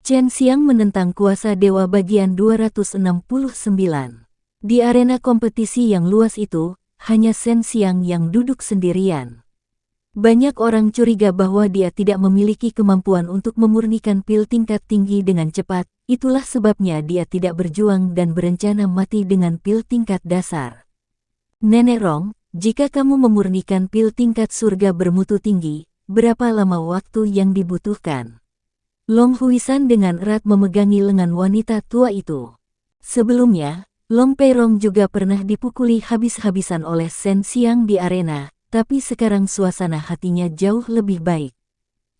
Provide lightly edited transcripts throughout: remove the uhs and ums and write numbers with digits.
Chen Xiang menentang kuasa dewa bagian 269. Di arena kompetisi yang luas itu, hanya Chen Xiang yang duduk sendirian. Banyak orang curiga bahwa dia tidak memiliki kemampuan untuk memurnikan pil tingkat tinggi dengan cepat, itulah sebabnya dia tidak berjuang dan berencana mati dengan pil tingkat dasar. Nenek Rong, jika kamu memurnikan pil tingkat surga bermutu tinggi, berapa lama waktu yang dibutuhkan? Long Huisan dengan erat memegangi lengan wanita tua itu. Sebelumnya, Long Peirong juga pernah dipukuli habis-habisan oleh Shen Xiang di arena, tapi sekarang suasana hatinya jauh lebih baik.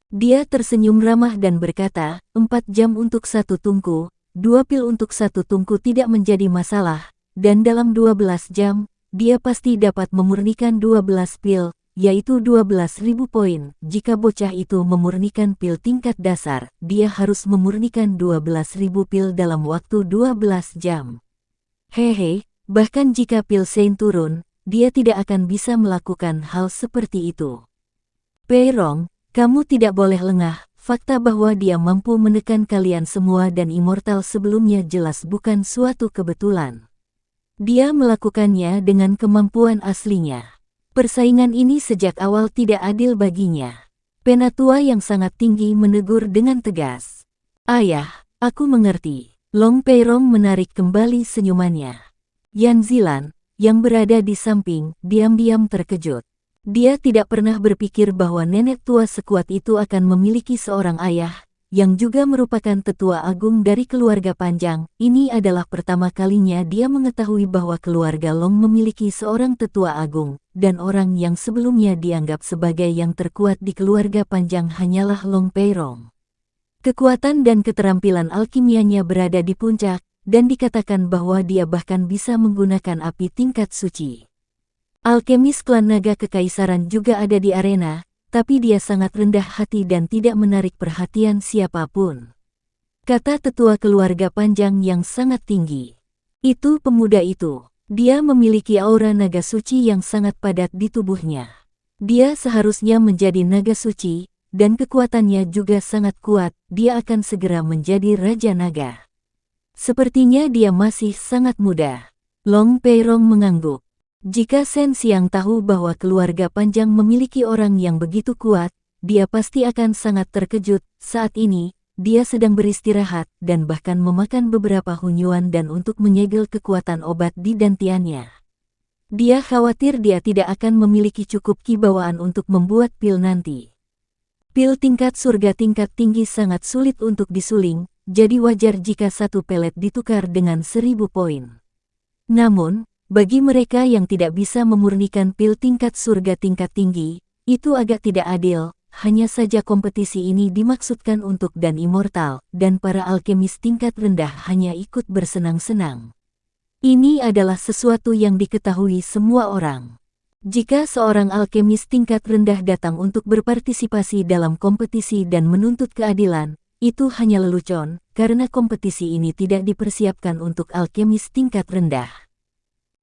Dia tersenyum ramah dan berkata, 4 jam untuk satu tungku, 2 pil untuk satu tungku tidak menjadi masalah, dan dalam 12 jam, dia pasti dapat memurnikan 12 pil, yaitu 12.000 poin. Jika bocah itu memurnikan pil tingkat dasar, dia harus memurnikan 12.000 pil dalam waktu 12 jam. Hehe, bahkan jika pil Sein turun, dia tidak akan bisa melakukan hal seperti itu. Peirong, kamu tidak boleh lengah, fakta bahwa dia mampu menekan kalian semua dan immortal sebelumnya jelas bukan suatu kebetulan. Dia melakukannya dengan kemampuan aslinya. Persaingan ini sejak awal tidak adil baginya. Penatua yang sangat tinggi menegur dengan tegas. Ayah, aku mengerti. Long Peirong menarik kembali senyumannya. Yan Zilan, yang berada di samping, diam-diam terkejut. Dia tidak pernah berpikir bahwa nenek tua sekuat itu akan memiliki seorang ayah, yang juga merupakan tetua agung dari keluarga panjang. Ini adalah pertama kalinya dia mengetahui bahwa keluarga Long memiliki seorang tetua agung, dan orang yang sebelumnya dianggap sebagai yang terkuat di keluarga panjang hanyalah Long Peirong. Kekuatan dan keterampilan alkimianya berada di puncak, dan dikatakan bahwa dia bahkan bisa menggunakan api tingkat suci. Alkemis klan naga kekaisaran juga ada di arena, tapi dia sangat rendah hati dan tidak menarik perhatian siapapun. Kata tetua keluarga panjang yang sangat tinggi. Itu pemuda itu. Dia memiliki aura naga suci yang sangat padat di tubuhnya. Dia seharusnya menjadi naga suci, dan kekuatannya juga sangat kuat. Dia akan segera menjadi Raja Naga. Sepertinya dia masih sangat muda. Long Peirong mengangguk. Jika Shen Xiang tahu bahwa keluarga panjang memiliki orang yang begitu kuat, dia pasti akan sangat terkejut. Saat ini, dia sedang beristirahat dan bahkan memakan beberapa hunyuan dan untuk menyegel kekuatan obat di dantiannya. Dia khawatir dia tidak akan memiliki cukup kibawaan untuk membuat pil nanti. Pil tingkat surga tingkat tinggi sangat sulit untuk disuling, jadi wajar jika satu pelet ditukar dengan 1000 poin. Namun, bagi mereka yang tidak bisa memurnikan pil tingkat surga tingkat tinggi, itu agak tidak adil. Hanya saja kompetisi ini dimaksudkan untuk dan immortal, dan para alkemis tingkat rendah hanya ikut bersenang-senang. Ini adalah sesuatu yang diketahui semua orang. Jika seorang alkemis tingkat rendah datang untuk berpartisipasi dalam kompetisi dan menuntut keadilan, itu hanya lelucon, karena kompetisi ini tidak dipersiapkan untuk alkemis tingkat rendah.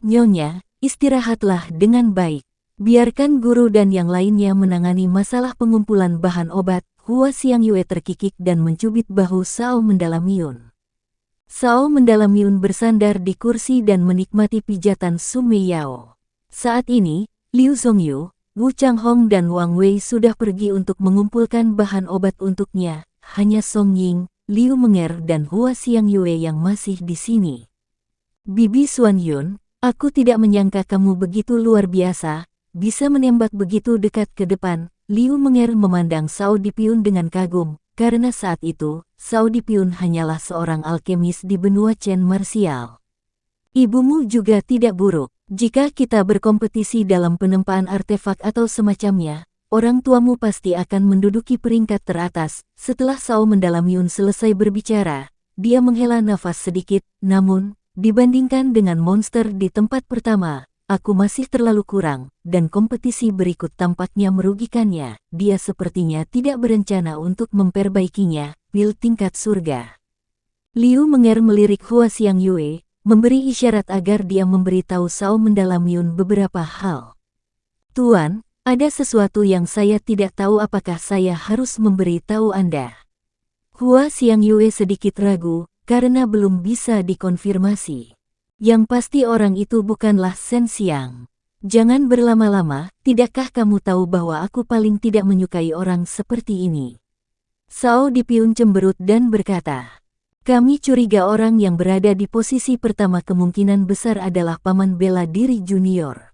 Nyonya, istirahatlah dengan baik. Biarkan guru dan yang lainnya menangani masalah pengumpulan bahan obat. Hua Xiangyue terkikik dan mencubit bahu Sao Mendalamiun. Sao Mendalamiun bersandar di kursi dan menikmati pijatan Su Meiyao. Saat ini, Liu Zhongyu, Wu Changhong dan Wang Wei sudah pergi untuk mengumpulkan bahan obat untuknya. Hanya Song Ying, Liu Menger dan Hua Xiangyue yang masih di sini. Bibi Xuan Yun, aku tidak menyangka kamu begitu luar biasa, bisa menembak begitu dekat ke depan. Liu Menger memandang Sao Dipiun dengan kagum, karena saat itu, Sao Dipiun hanyalah seorang alkemis di benua Chen marsial. Ibumu juga tidak buruk. Jika kita berkompetisi dalam penempaan artefak atau semacamnya, orang tuamu pasti akan menduduki peringkat teratas. Setelah Sao Mendalamiun selesai berbicara, dia menghela nafas sedikit, namun, dibandingkan dengan monster di tempat pertama, aku masih terlalu kurang, dan kompetisi berikut tampaknya merugikannya. Dia sepertinya tidak berencana untuk memperbaikinya. Pil tingkat surga. Liu Menger melirik Hua Xiangyue, memberi isyarat agar dia memberitahu Sao Mendalamiun beberapa hal. Tuan, ada sesuatu yang saya tidak tahu, apakah saya harus memberitahu Anda? Hua Xiangyue sedikit ragu, karena belum bisa dikonfirmasi. Yang pasti orang itu bukanlah Shen Xiang. Jangan berlama-lama, tidakkah kamu tahu bahwa aku paling tidak menyukai orang seperti ini? Shao Dipiun cemberut dan berkata, kami curiga orang yang berada di posisi pertama kemungkinan besar adalah paman bela diri junior.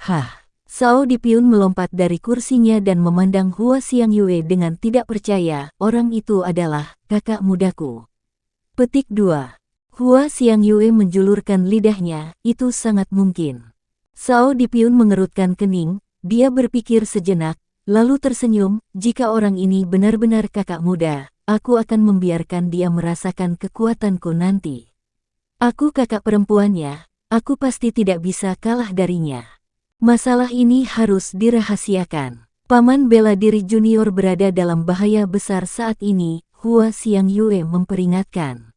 Hah? Shao Dipiun melompat dari kursinya dan memandang Hua Xiangyue dengan tidak percaya, orang itu adalah kakak mudaku. Petik 2. Hua Xiangyue menjulurkan lidahnya, itu sangat mungkin. Shao Dipiun mengerutkan kening, dia berpikir sejenak, lalu tersenyum, jika orang ini benar-benar kakak muda, aku akan membiarkan dia merasakan kekuatanku nanti. Aku kakak perempuannya, aku pasti tidak bisa kalah darinya. Masalah ini harus dirahasiakan. Paman bela diri junior berada dalam bahaya besar saat ini, Hua Xiangyue memperingatkan.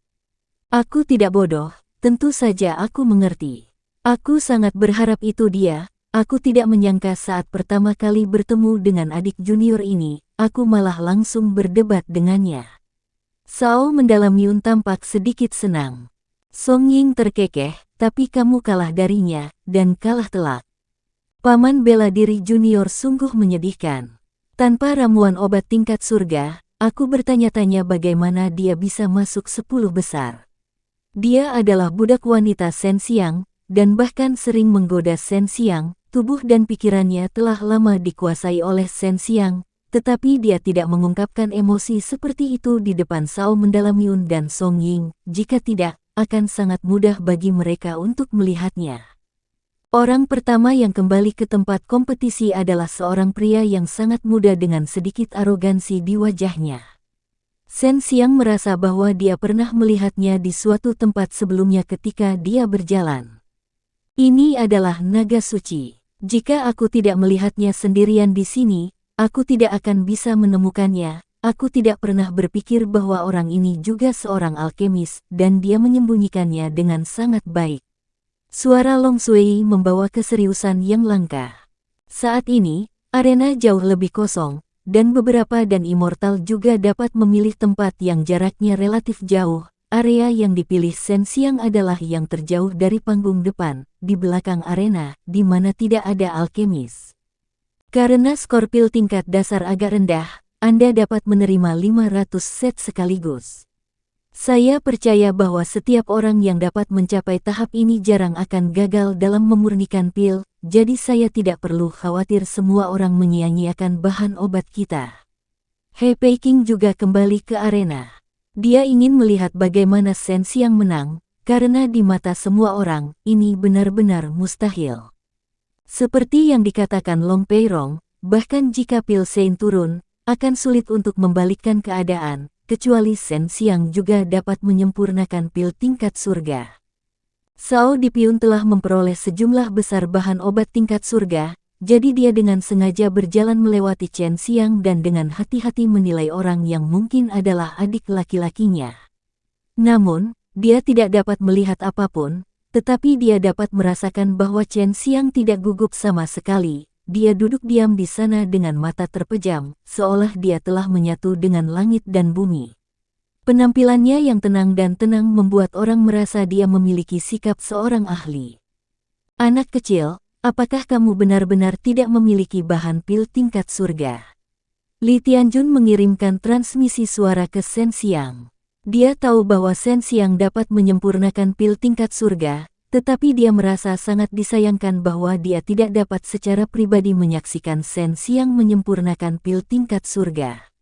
Aku tidak bodoh, tentu saja aku mengerti. Aku sangat berharap itu dia, aku tidak menyangka saat pertama kali bertemu dengan adik junior ini, aku malah langsung berdebat dengannya. Shao Mendalamiun tampak sedikit senang. Song Ying terkekeh, tapi kamu kalah darinya, dan kalah telak. Paman bela diri junior sungguh menyedihkan. Tanpa ramuan obat tingkat surga, aku bertanya-tanya bagaimana dia bisa masuk 10 besar. Dia adalah budak wanita Shen Xiang, dan bahkan sering menggoda Shen Xiang, tubuh dan pikirannya telah lama dikuasai oleh Shen Xiang, tetapi dia tidak mengungkapkan emosi seperti itu di depan Shao Mendalamiun dan Song Ying, jika tidak, akan sangat mudah bagi mereka untuk melihatnya. Orang pertama yang kembali ke tempat kompetisi adalah seorang pria yang sangat muda dengan sedikit arogansi di wajahnya. Shen Xiang merasa bahwa dia pernah melihatnya di suatu tempat sebelumnya ketika dia berjalan. Ini adalah naga suci. Jika aku tidak melihatnya sendirian di sini, aku tidak akan bisa menemukannya. Aku tidak pernah berpikir bahwa orang ini juga seorang alkemis, dan dia menyembunyikannya dengan sangat baik. Suara Long Sui membawa keseriusan yang langka. Saat ini, arena jauh lebih kosong, dan beberapa dan immortal juga dapat memilih tempat yang jaraknya relatif jauh. Area yang dipilih Shen Xiang adalah yang terjauh dari panggung depan, di belakang arena, di mana tidak ada alkemis. Karena skor pil tingkat dasar agak rendah, Anda dapat menerima 500 set sekaligus. Saya percaya bahwa setiap orang yang dapat mencapai tahap ini jarang akan gagal dalam memurnikan pil, jadi saya tidak perlu khawatir semua orang menyia-nyiakan bahan obat kita. He Peiking juga kembali ke arena. Dia ingin melihat bagaimana Shen Xiang menang, karena di mata semua orang, ini benar-benar mustahil. Seperti yang dikatakan Long Peirong, bahkan jika pil Sein turun, akan sulit untuk membalikkan keadaan. Kecuali Shen Xiang juga dapat menyempurnakan pil tingkat surga. Shao Dipiun telah memperoleh sejumlah besar bahan obat tingkat surga, jadi dia dengan sengaja berjalan melewati Chen Xiang dan dengan hati-hati menilai orang yang mungkin adalah adik laki-lakinya. Namun, dia tidak dapat melihat apapun, tetapi dia dapat merasakan bahwa Chen Xiang tidak gugup sama sekali. Dia duduk diam di sana dengan mata terpejam, seolah dia telah menyatu dengan langit dan bumi. Penampilannya yang tenang dan tenang membuat orang merasa dia memiliki sikap seorang ahli. Anak kecil, apakah kamu benar-benar tidak memiliki bahan pil tingkat surga? Li Tianjun mengirimkan transmisi suara ke Shen Xiang. Dia tahu bahwa Shen Xiang dapat menyempurnakan pil tingkat surga, tetapi dia merasa sangat disayangkan bahwa dia tidak dapat secara pribadi menyaksikan Shen Xiang menyempurnakan pil tingkat surga.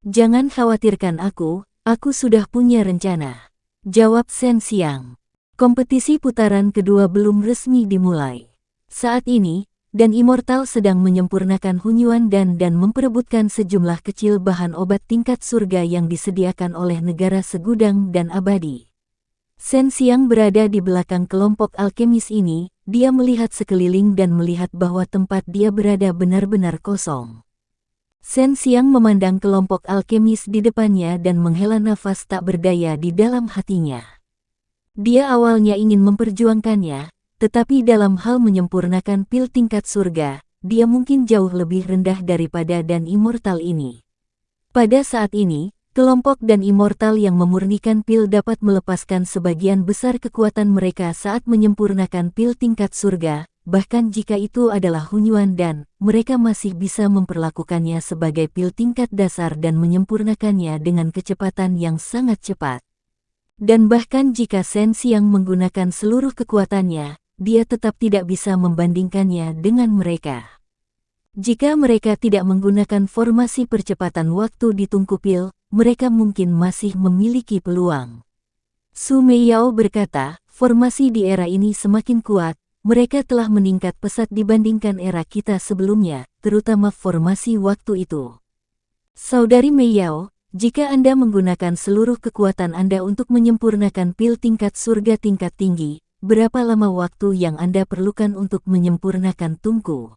Jangan khawatirkan aku sudah punya rencana, jawab Shen Xiang. Kompetisi putaran kedua belum resmi dimulai. Saat ini, dan Immortal sedang menyempurnakan Hunyuan dan memperebutkan sejumlah kecil bahan obat tingkat surga yang disediakan oleh negara segudang dan abadi. Shen Xiang berada di belakang kelompok alkemis ini, dia melihat sekeliling dan melihat bahwa tempat dia berada benar-benar kosong. Shen Xiang memandang kelompok alkemis di depannya dan menghela nafas tak berdaya di dalam hatinya. Dia awalnya ingin memperjuangkannya, tetapi dalam hal menyempurnakan pil tingkat surga, dia mungkin jauh lebih rendah daripada dan Immortal ini. Pada saat ini, Kelompok dan immortal yang memurnikan pil dapat melepaskan sebagian besar kekuatan mereka saat menyempurnakan pil tingkat surga, bahkan jika itu adalah Hunyuan dan mereka masih bisa memperlakukannya sebagai pil tingkat dasar dan menyempurnakannya dengan kecepatan yang sangat cepat. Dan bahkan jika Shen Xiang menggunakan seluruh kekuatannya, dia tetap tidak bisa membandingkannya dengan mereka. Jika mereka tidak menggunakan formasi percepatan waktu di tungku pil, mereka mungkin masih memiliki peluang. Su Meiyao berkata, formasi di era ini semakin kuat, mereka telah meningkat pesat dibandingkan era kita sebelumnya, terutama formasi waktu itu. Saudari Meiyao, jika Anda menggunakan seluruh kekuatan Anda untuk menyempurnakan pil tingkat surga tingkat tinggi, berapa lama waktu yang Anda perlukan untuk menyempurnakan tungku?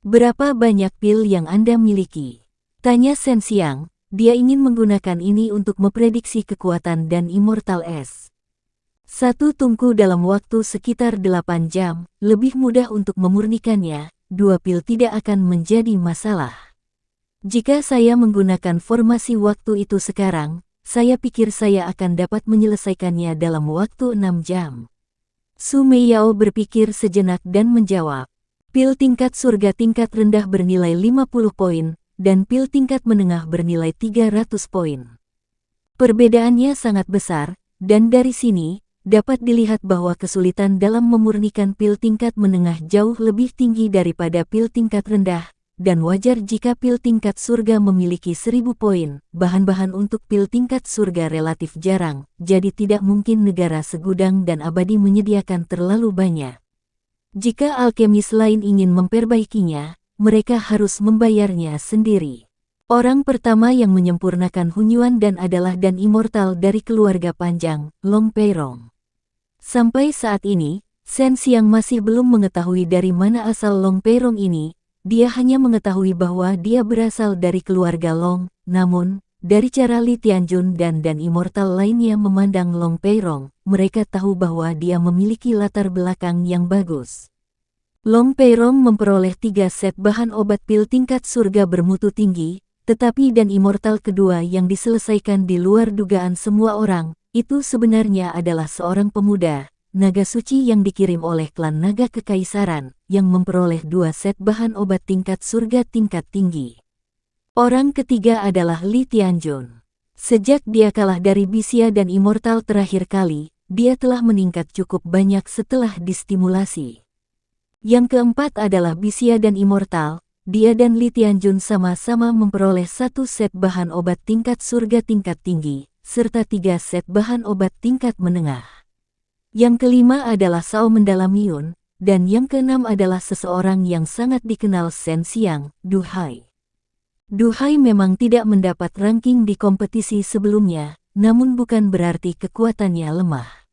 Berapa banyak pil yang Anda miliki? Tanya Shen Xiang. Dia ingin menggunakan ini untuk memprediksi kekuatan dan Immortal S. Satu tungku dalam waktu sekitar 8 jam, lebih mudah untuk memurnikannya, 2 pil tidak akan menjadi masalah. Jika saya menggunakan formasi waktu itu sekarang, saya pikir saya akan dapat menyelesaikannya dalam waktu 6 jam. Su Meiyao berpikir sejenak dan menjawab, pil tingkat surga tingkat rendah bernilai 50 poin, dan pil tingkat menengah bernilai 300 poin. Perbedaannya sangat besar, dan dari sini, dapat dilihat bahwa kesulitan dalam memurnikan pil tingkat menengah jauh lebih tinggi daripada pil tingkat rendah, dan wajar jika pil tingkat surga memiliki 1000 poin. Bahan-bahan untuk pil tingkat surga relatif jarang, jadi tidak mungkin negara segudang dan abadi menyediakan terlalu banyak. Jika alkemis lain ingin memperbaikinya, mereka harus membayarnya sendiri. Orang pertama yang menyempurnakan Hunyuan dan adalah dan immortal dari keluarga panjang, Long Peirong. Sampai saat ini, Shen Xiang masih belum mengetahui dari mana asal Long Peirong ini, dia hanya mengetahui bahwa dia berasal dari keluarga Long, namun, dari cara Li Tianjun dan immortal lainnya memandang Long Peirong, mereka tahu bahwa dia memiliki latar belakang yang bagus. Long Peirong memperoleh 3 set bahan obat pil tingkat surga bermutu tinggi, tetapi dan immortal kedua yang diselesaikan di luar dugaan semua orang, itu sebenarnya adalah seorang pemuda, naga suci yang dikirim oleh klan naga kekaisaran, yang memperoleh 2 set bahan obat tingkat surga tingkat tinggi. Orang ketiga adalah Li Tianjun. Sejak dia kalah dari Bisia dan immortal terakhir kali, dia telah meningkat cukup banyak setelah distimulasi. Yang keempat adalah Bisia dan immortal, dia dan Li Tianjun sama-sama memperoleh 1 set bahan obat tingkat surga tingkat tinggi, serta 3 set bahan obat tingkat menengah. Yang kelima adalah Sao Mendalamiun, dan yang keenam adalah seseorang yang sangat dikenal Shen Xiang, Du Hai. Du Hai memang tidak mendapat ranking di kompetisi sebelumnya, namun bukan berarti kekuatannya lemah.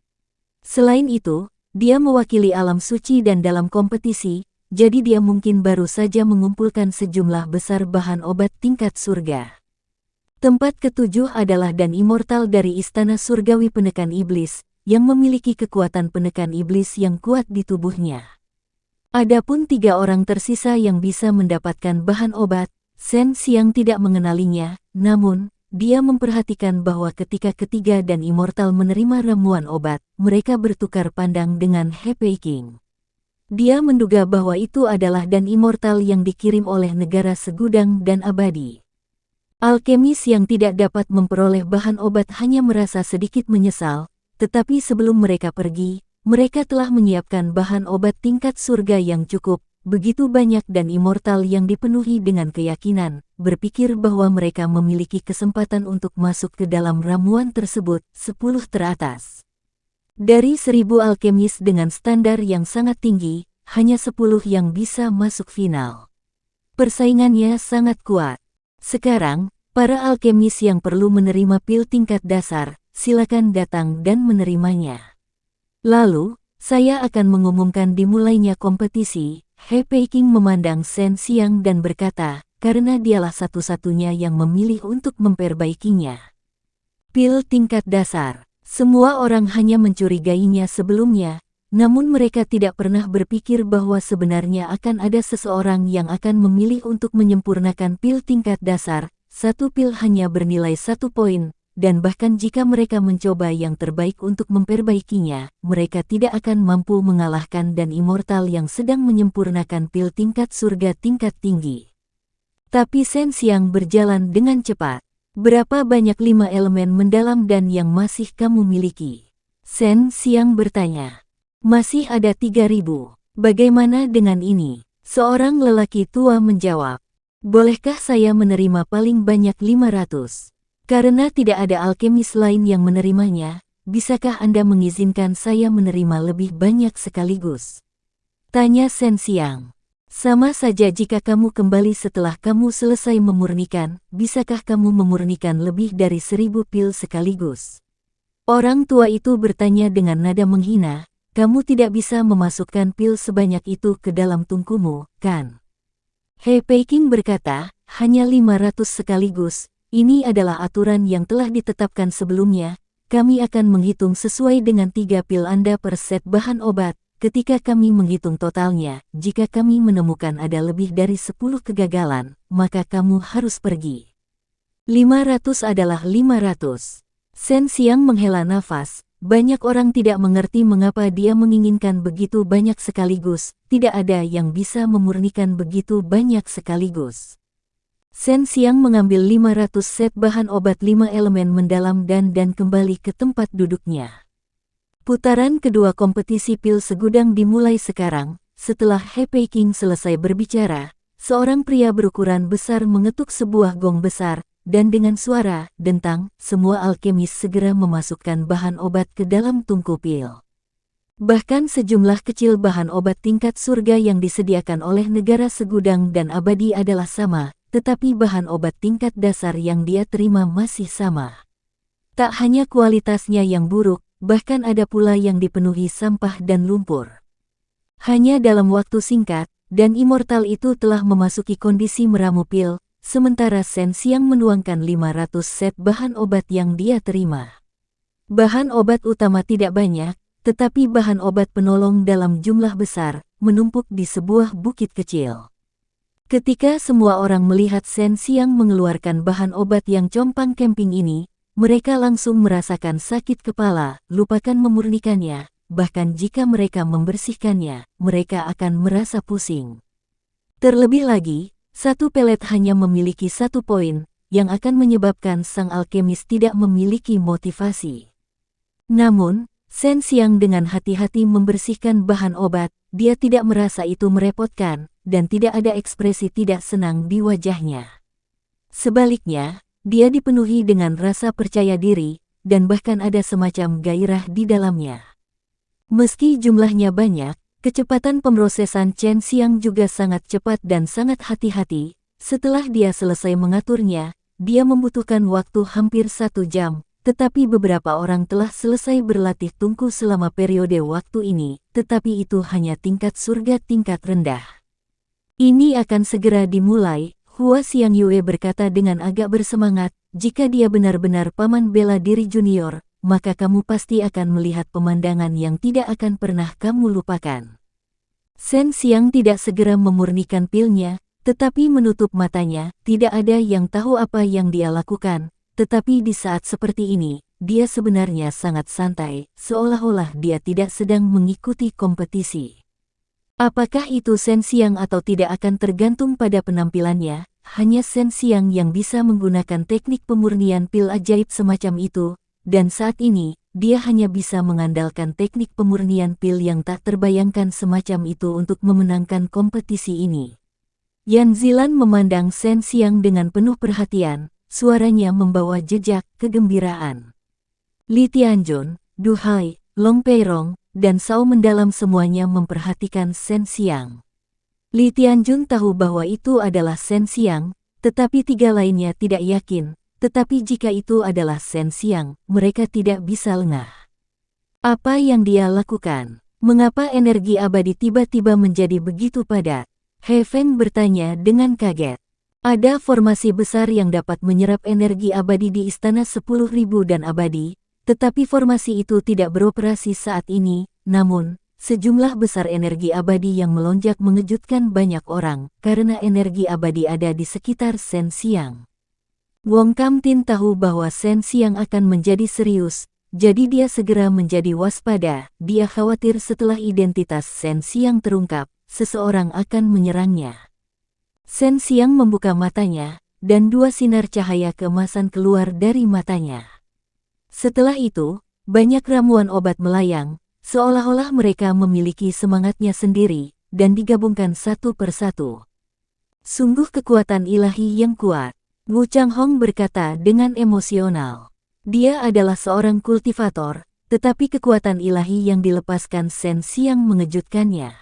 Selain itu, dia mewakili alam suci dan dalam kompetisi, jadi dia mungkin baru saja mengumpulkan sejumlah besar bahan obat tingkat surga. Tempat ketujuh adalah dan immortal dari Istana Surgawi Penekan Iblis, yang memiliki kekuatan penekan iblis yang kuat di tubuhnya. Adapun 3 orang tersisa yang bisa mendapatkan bahan obat, Shen Xiang tidak mengenalinya, namun, dia memperhatikan bahwa ketika ketiga dan immortal menerima ramuan obat, mereka bertukar pandang dengan He Peiking. Dia menduga bahwa itu adalah dan immortal yang dikirim oleh negara segudang dan abadi. Alkemis yang tidak dapat memperoleh bahan obat hanya merasa sedikit menyesal, tetapi sebelum mereka pergi, mereka telah menyiapkan bahan obat tingkat surga yang cukup. Begitu banyak dan immortal yang dipenuhi dengan keyakinan, berpikir bahwa mereka memiliki kesempatan untuk masuk ke dalam ramuan tersebut, 10 teratas. Dari 1000 alkemis dengan standar yang sangat tinggi, hanya 10 yang bisa masuk final. Persaingannya sangat kuat. Sekarang, para alkemis yang perlu menerima pil tingkat dasar, silakan datang dan menerimanya. Lalu, saya akan mengumumkan dimulainya kompetisi. He Peiking memandang Shen Xiang dan berkata, karena dialah satu-satunya yang memilih untuk memperbaikinya. Pil tingkat dasar. Semua orang hanya mencurigainya sebelumnya, namun mereka tidak pernah berpikir bahwa sebenarnya akan ada seseorang yang akan memilih untuk menyempurnakan pil tingkat dasar, satu pil hanya bernilai 1 poin, dan bahkan jika mereka mencoba yang terbaik untuk memperbaikinya, mereka tidak akan mampu mengalahkan dan immortal yang sedang menyempurnakan pil tingkat surga tingkat tinggi. Tapi Shen Xiang berjalan dengan cepat. Berapa banyak 5 elemen mendalam dan yang masih kamu miliki? Shen Xiang bertanya. Masih ada 3.000. Bagaimana dengan ini? Seorang lelaki tua menjawab. Bolehkah saya menerima paling banyak 500? Karena tidak ada alkemis lain yang menerimanya, bisakah Anda mengizinkan saya menerima lebih banyak sekaligus? Tanya Shen Xiang. Sama saja jika kamu kembali setelah kamu selesai memurnikan, bisakah kamu memurnikan lebih dari 1.000 pil sekaligus? Orang tua itu bertanya dengan nada menghina, kamu tidak bisa memasukkan pil sebanyak itu ke dalam tungkumu, kan? He Peiking berkata, hanya 500 sekaligus, ini adalah aturan yang telah ditetapkan sebelumnya, kami akan menghitung sesuai dengan 3 pil Anda per set bahan obat. Ketika kami menghitung totalnya, jika kami menemukan ada lebih dari 10 kegagalan, maka kamu harus pergi. 500 adalah 500. Shen Xiang menghela nafas, banyak orang tidak mengerti mengapa dia menginginkan begitu banyak sekaligus, tidak ada yang bisa memurnikan begitu banyak sekaligus. Shen Xiang mengambil 500 set bahan obat 5 elemen mendalam dan kembali ke tempat duduknya. Putaran kedua kompetisi pil segudang dimulai sekarang. Setelah He Peiking selesai berbicara, seorang pria berukuran besar mengetuk sebuah gong besar, dan dengan suara dentang, semua alkemis segera memasukkan bahan obat ke dalam tungku pil. Bahkan sejumlah kecil bahan obat tingkat surga yang disediakan oleh negara segudang dan abadi adalah sama, tetapi bahan obat tingkat dasar yang dia terima masih sama. Tak hanya kualitasnya yang buruk, bahkan ada pula yang dipenuhi sampah dan lumpur. Hanya dalam waktu singkat, dan immortal itu telah memasuki kondisi meramu pil, sementara Shen Xiang menuangkan 500 set bahan obat yang dia terima. Bahan obat utama tidak banyak, tetapi bahan obat penolong dalam jumlah besar, menumpuk di sebuah bukit kecil. Ketika semua orang melihat Shen Xiang mengeluarkan bahan obat yang compang camping ini, mereka langsung merasakan sakit kepala, lupakan memurnikannya, bahkan jika mereka membersihkannya, mereka akan merasa pusing. Terlebih lagi, satu pelet hanya memiliki 1 poin, yang akan menyebabkan sang alkemis tidak memiliki motivasi. Namun, Shen Xiang dengan hati-hati membersihkan bahan obat, dia tidak merasa itu merepotkan, dan tidak ada ekspresi tidak senang di wajahnya. Sebaliknya, dia dipenuhi dengan rasa percaya diri, dan bahkan ada semacam gairah di dalamnya. Meski jumlahnya banyak, kecepatan pemrosesan Shen Xiang juga sangat cepat dan sangat hati-hati. Setelah dia selesai mengaturnya, dia membutuhkan waktu hampir 1 jam, tetapi beberapa orang telah selesai berlatih tungku selama periode waktu ini, tetapi itu hanya tingkat surga tingkat rendah. Ini akan segera dimulai. Hua Xiangyue berkata dengan agak bersemangat, jika dia benar-benar paman bela diri junior, maka kamu pasti akan melihat pemandangan yang tidak akan pernah kamu lupakan. Shen Xiang tidak segera memurnikan pilnya, tetapi menutup matanya, tidak ada yang tahu apa yang dia lakukan, tetapi di saat seperti ini, dia sebenarnya sangat santai, seolah-olah dia tidak sedang mengikuti kompetisi. Apakah itu Shen Xiang atau tidak akan tergantung pada penampilannya, hanya Shen Xiang yang bisa menggunakan teknik pemurnian pil ajaib semacam itu, dan saat ini, dia hanya bisa mengandalkan teknik pemurnian pil yang tak terbayangkan semacam itu untuk memenangkan kompetisi ini. Yan Zilan memandang Shen Xiang dengan penuh perhatian, suaranya membawa jejak kegembiraan. Li Tianjun, Du Hai, Long Peirong, dan Sao mendalam semuanya memperhatikan Shen Xiang. Li Tianjun tahu bahwa itu adalah Shen Xiang, tetapi 3 lainnya tidak yakin, tetapi jika itu adalah Shen Xiang, mereka tidak bisa lengah. Apa yang dia lakukan? Mengapa energi abadi tiba-tiba menjadi begitu padat? He Feng bertanya dengan kaget. Ada formasi besar yang dapat menyerap energi abadi di Istana 10.000 dan abadi, tetapi formasi itu tidak beroperasi saat ini, namun, sejumlah besar energi abadi yang melonjak mengejutkan banyak orang, karena energi abadi ada di sekitar Shen Xiang. Wong Kam Tin tahu bahwa Shen Xiang akan menjadi serius, jadi dia segera menjadi waspada. Dia khawatir setelah identitas Shen Xiang terungkap, seseorang akan menyerangnya. Shen Xiang membuka matanya, dan dua sinar cahaya keemasan keluar dari matanya. Setelah itu, banyak ramuan obat melayang, seolah-olah mereka memiliki semangatnya sendiri, dan digabungkan satu persatu. Sungguh kekuatan ilahi yang kuat. Wu Changhong berkata dengan emosional. Dia adalah seorang kultivator, tetapi kekuatan ilahi yang dilepaskan Shen Xiang mengejutkannya.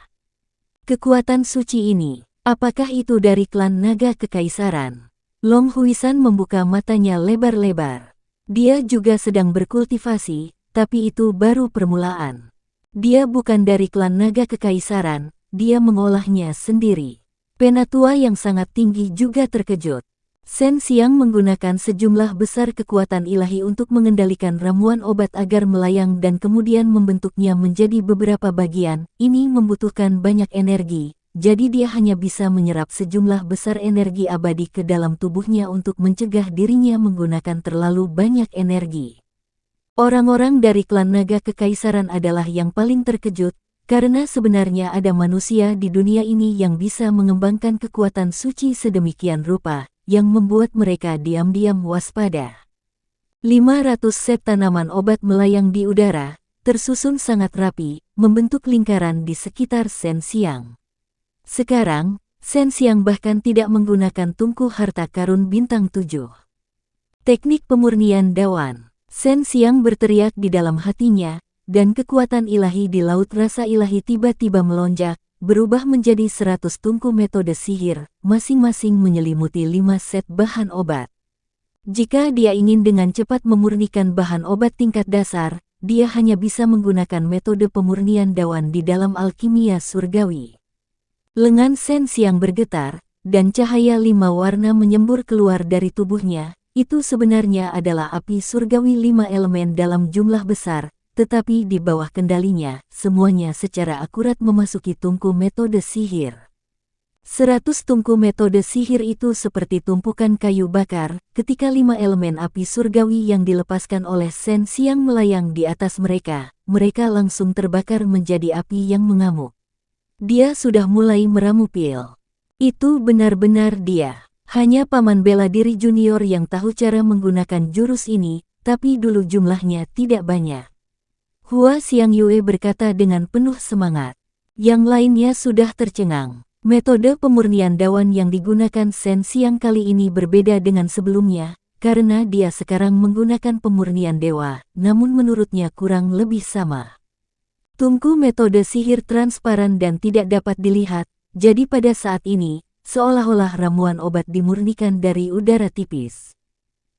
Kekuatan suci ini, apakah itu dari klan naga kekaisaran? Long Huisan membuka matanya lebar-lebar. Dia juga sedang berkultivasi, tapi itu baru permulaan. Dia bukan dari klan naga kekaisaran, dia mengolahnya sendiri. Penatua yang sangat tinggi juga terkejut. Shen Xiang menggunakan sejumlah besar kekuatan ilahi untuk mengendalikan ramuan obat agar melayang dan kemudian membentuknya menjadi beberapa bagian. Ini membutuhkan banyak energi, jadi dia hanya bisa menyerap sejumlah besar energi abadi ke dalam tubuhnya untuk mencegah dirinya menggunakan terlalu banyak energi. Orang-orang dari klan naga kekaisaran adalah yang paling terkejut, karena sebenarnya ada manusia di dunia ini yang bisa mengembangkan kekuatan suci sedemikian rupa, yang membuat mereka diam-diam waspada. 500 set tanaman obat melayang di udara, tersusun sangat rapi, membentuk lingkaran di sekitar Shen Xiang. Sekarang, Shen Xiang bahkan tidak menggunakan tungku harta karun bintang 7. Teknik pemurnian Dawan. Shen Xiang berteriak di dalam hatinya, dan kekuatan ilahi di laut rasa ilahi tiba-tiba melonjak, berubah menjadi 100 tungku metode sihir, masing-masing menyelimuti 5 set bahan obat. Jika dia ingin dengan cepat memurnikan bahan obat tingkat dasar, dia hanya bisa menggunakan metode pemurnian Dawan di dalam alkimia surgawi. Lengan Shen Xiang bergetar, dan cahaya 5 warna menyembur keluar dari tubuhnya. Itu sebenarnya adalah api surgawi 5 elemen dalam jumlah besar, tetapi di bawah kendalinya, semuanya secara akurat memasuki tungku metode sihir. 100 tungku metode sihir itu seperti tumpukan kayu bakar, ketika 5 elemen api surgawi yang dilepaskan oleh Shen Xiang melayang di atas mereka, mereka langsung terbakar menjadi api yang mengamuk. Dia sudah mulai meramu pil. Itu benar-benar dia. Hanya paman bela diri junior yang tahu cara menggunakan jurus ini, tapi dulu jumlahnya tidak banyak. Hua Xiangyue berkata dengan penuh semangat. Yang lainnya sudah tercengang. Metode pemurnian Dawan yang digunakan Shen Xiang kali ini berbeda dengan sebelumnya, karena dia sekarang menggunakan pemurnian dewa, namun menurutnya kurang lebih sama. Tungku metode sihir transparan dan tidak dapat dilihat, jadi pada saat ini, seolah-olah ramuan obat dimurnikan dari udara tipis.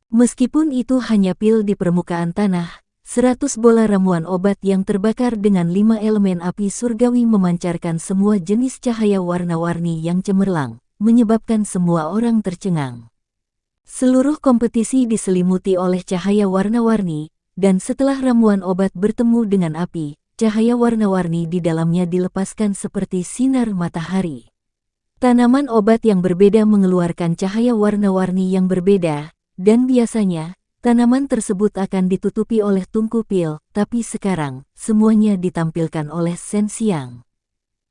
Meskipun itu hanya pil di permukaan tanah, 100 bola ramuan obat yang terbakar dengan 5 elemen api surgawi memancarkan semua jenis cahaya warna-warni yang cemerlang, menyebabkan semua orang tercengang. Seluruh kompetisi diselimuti oleh cahaya warna-warni, dan setelah ramuan obat bertemu dengan api, cahaya warna-warni di dalamnya dilepaskan seperti sinar matahari. Tanaman obat yang berbeda mengeluarkan cahaya warna-warni yang berbeda, dan biasanya, tanaman tersebut akan ditutupi oleh tungku pil, tapi sekarang, semuanya ditampilkan oleh Shen Xiang.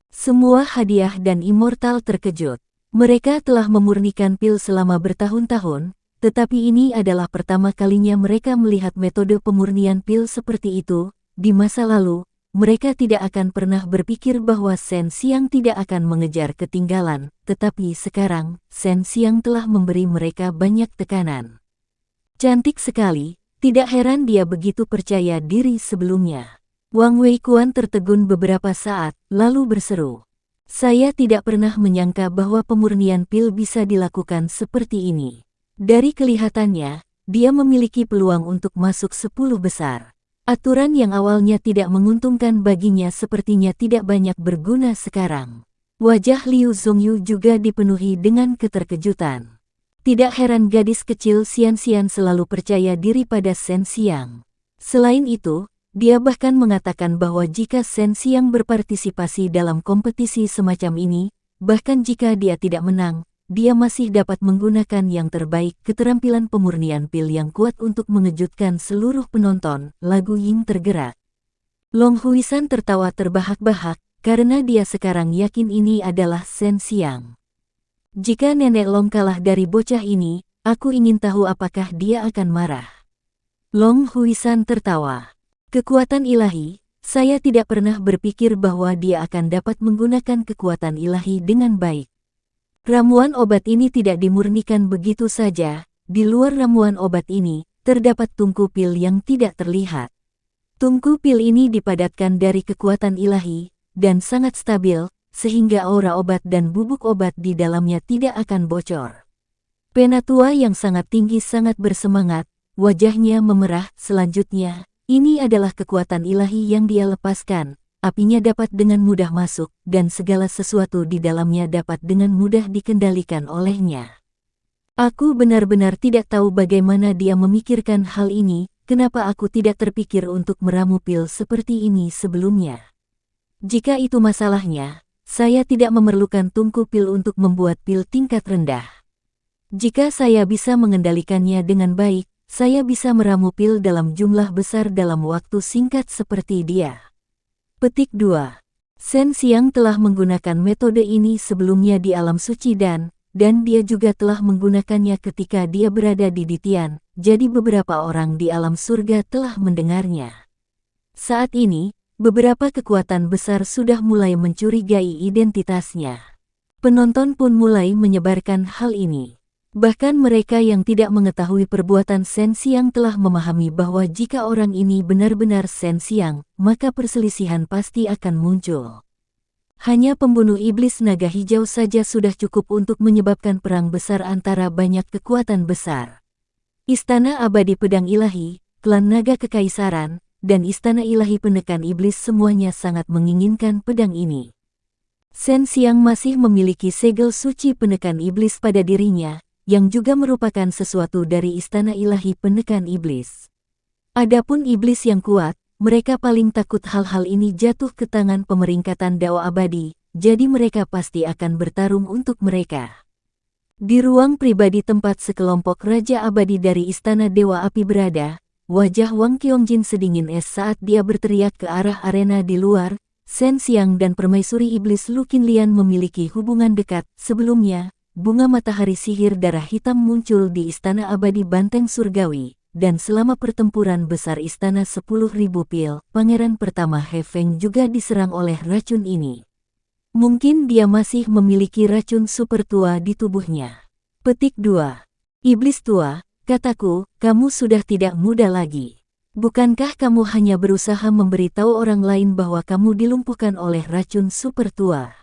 Semua hadiah dan immortal terkejut. Mereka telah memurnikan pil selama bertahun-tahun, tetapi ini adalah pertama kalinya mereka melihat metode pemurnian pil seperti itu. Di masa lalu, mereka tidak akan pernah berpikir bahwa Shen Xiang tidak akan mengejar ketinggalan, tetapi sekarang, Shen Xiang telah memberi mereka banyak tekanan. Cantik sekali, tidak heran dia begitu percaya diri sebelumnya. Wang Weikuan tertegun beberapa saat, lalu berseru. Saya tidak pernah menyangka bahwa pemurnian pil bisa dilakukan seperti ini. Dari kelihatannya, dia memiliki peluang untuk masuk 10 besar. Aturan yang awalnya tidak menguntungkan baginya sepertinya tidak banyak berguna sekarang. Wajah Liu Zhongyu juga dipenuhi dengan keterkejutan. Tidak heran gadis kecil Xian-Xian selalu percaya diri pada Shen Xiang. Selain itu, dia bahkan mengatakan bahwa jika Shen Xiang berpartisipasi dalam kompetisi semacam ini, bahkan jika dia tidak menang, dia masih dapat menggunakan yang terbaik keterampilan pemurnian pil yang kuat untuk mengejutkan seluruh penonton. Lagu Ying tergerak. Long Huisan tertawa terbahak-bahak, karena dia sekarang yakin ini adalah Shen Xiang. Jika Nenek Long kalah dari bocah ini, aku ingin tahu apakah dia akan marah. Long Huisan tertawa. Kekuatan ilahi, saya tidak pernah berpikir bahwa dia akan dapat menggunakan kekuatan ilahi dengan baik. Ramuan obat ini tidak dimurnikan begitu saja. Di luar ramuan obat ini, terdapat tungku pil yang tidak terlihat. Tungku pil ini dipadatkan dari kekuatan ilahi, dan sangat stabil, sehingga aura obat dan bubuk obat di dalamnya tidak akan bocor. Penatua yang sangat tinggi sangat bersemangat, wajahnya memerah. Selanjutnya, ini adalah kekuatan ilahi yang dia lepaskan. Apinya dapat dengan mudah masuk, dan segala sesuatu di dalamnya dapat dengan mudah dikendalikan olehnya. Aku benar-benar tidak tahu bagaimana dia memikirkan hal ini, kenapa aku tidak terpikir untuk meramu pil seperti ini sebelumnya. Jika itu masalahnya, saya tidak memerlukan tungku pil untuk membuat pil tingkat rendah. Jika saya bisa mengendalikannya dengan baik, saya bisa meramu pil dalam jumlah besar dalam waktu singkat seperti dia. Petik 2. Shen Xiang telah menggunakan metode ini sebelumnya di alam suci dan dia juga telah menggunakannya ketika dia berada di Ditian, jadi beberapa orang di alam surga telah mendengarnya. Saat ini, beberapa kekuatan besar sudah mulai mencurigai identitasnya. Penonton pun mulai menyebarkan hal ini. Bahkan mereka yang tidak mengetahui perbuatan Shen Xiang telah memahami bahwa jika orang ini benar-benar Shen Xiang, maka perselisihan pasti akan muncul. Hanya pembunuh iblis naga hijau saja sudah cukup untuk menyebabkan perang besar antara banyak kekuatan besar. Istana Abadi Pedang Ilahi, Klan Naga Kekaisaran, dan Istana Ilahi Penekan Iblis semuanya sangat menginginkan pedang ini. Shen Xiang masih memiliki segel suci penekan iblis pada dirinya, yang juga merupakan sesuatu dari Istana Ilahi Penekan Iblis. Adapun iblis yang kuat, mereka paling takut hal-hal ini jatuh ke tangan pemeringkatan Dao Abadi, jadi mereka pasti akan bertarung untuk mereka. Di ruang pribadi tempat sekelompok Raja Abadi dari Istana Dewa Api berada, wajah Wang Qiongjin sedingin es saat dia berteriak ke arah arena di luar. Shen Xiang dan permaisuri iblis Lu Qinlian memiliki hubungan dekat. Sebelumnya, bunga matahari sihir darah hitam muncul di Istana Abadi Banteng Surgawi, dan selama pertempuran besar Istana 10.000 Pil, Pangeran pertama He Feng juga diserang oleh racun ini. Mungkin dia masih memiliki racun super tua di tubuhnya. Petik 2. Iblis tua, kataku, kamu sudah tidak muda lagi. Bukankah kamu hanya berusaha memberitahu orang lain bahwa kamu dilumpuhkan oleh racun super tua?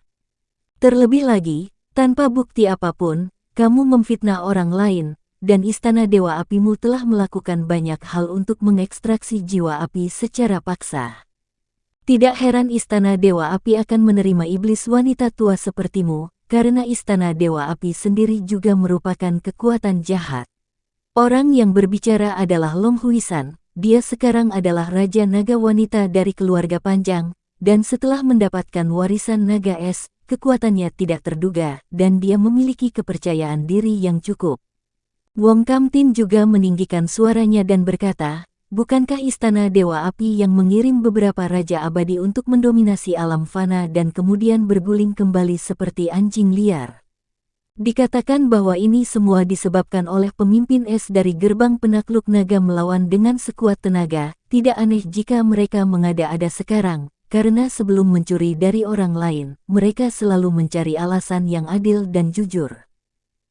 Terlebih lagi, tanpa bukti apapun, kamu memfitnah orang lain, dan Istana Dewa Apimu telah melakukan banyak hal untuk mengekstraksi jiwa api secara paksa. Tidak heran Istana Dewa Api akan menerima iblis wanita tua sepertimu, karena Istana Dewa Api sendiri juga merupakan kekuatan jahat. Orang yang berbicara adalah Long Huisan, dia sekarang adalah Raja Naga Wanita dari keluarga panjang, dan setelah mendapatkan warisan Naga Es, kekuatannya tidak terduga, dan dia memiliki kepercayaan diri yang cukup. Wong Kamtin juga meninggikan suaranya dan berkata, bukankah Istana Dewa Api yang mengirim beberapa Raja Abadi untuk mendominasi alam fana dan kemudian berguling kembali seperti anjing liar? Dikatakan bahwa ini semua disebabkan oleh pemimpin es dari gerbang penakluk naga melawan dengan sekuat tenaga. Tidak aneh jika mereka mengada-ada sekarang, karena sebelum mencuri dari orang lain, mereka selalu mencari alasan yang adil dan jujur.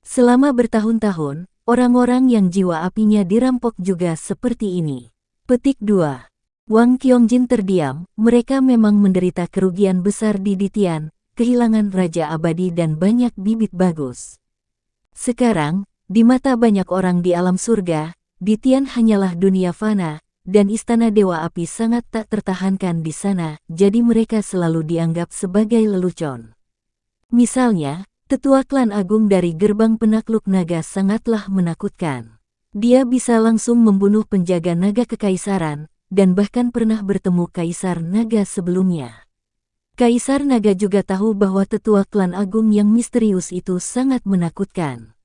Selama bertahun-tahun, orang-orang yang jiwa apinya dirampok juga seperti ini. Petik 2. Wang Qiongjin terdiam, mereka memang menderita kerugian besar di Ditian, kehilangan Raja Abadi dan banyak bibit bagus. Sekarang, di mata banyak orang di alam surga, Ditian hanyalah dunia fana, dan Istana Dewa Api sangat tak tertahankan di sana, jadi mereka selalu dianggap sebagai lelucon. Misalnya, Tetua Klan Agung dari Gerbang Penakluk Naga sangatlah menakutkan. Dia bisa langsung membunuh penjaga naga kekaisaran, dan bahkan pernah bertemu Kaisar Naga sebelumnya. Kaisar Naga juga tahu bahwa tetua klan agung yang misterius itu sangat menakutkan.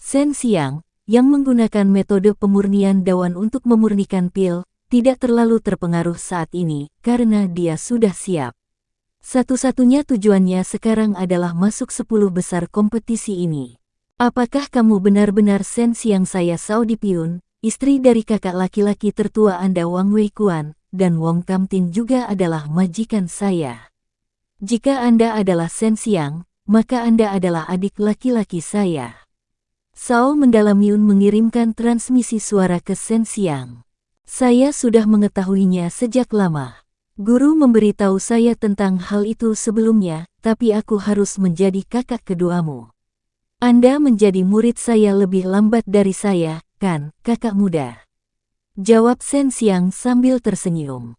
Shen Xiang, yang menggunakan metode pemurnian dawan untuk memurnikan pil, tidak terlalu terpengaruh saat ini karena dia sudah siap. Satu-satunya tujuannya sekarang adalah masuk 10 besar kompetisi ini. Apakah kamu benar-benar Shen Xiang? Saya Shao Dipiun, istri dari kakak laki-laki tertua Anda Wang Weikuan, dan Wong Kamtin juga adalah majikan saya. Jika Anda adalah Shen Xiang, maka Anda adalah adik laki-laki saya. Shao Mendalamiun mengirimkan transmisi suara ke Shen Xiang. Saya sudah mengetahuinya sejak lama. Guru memberitahu saya tentang hal itu sebelumnya, tapi aku harus menjadi kakak keduamu. Anda menjadi murid saya lebih lambat dari saya, kan, kakak muda? Jawab Shen Xiang sambil tersenyum.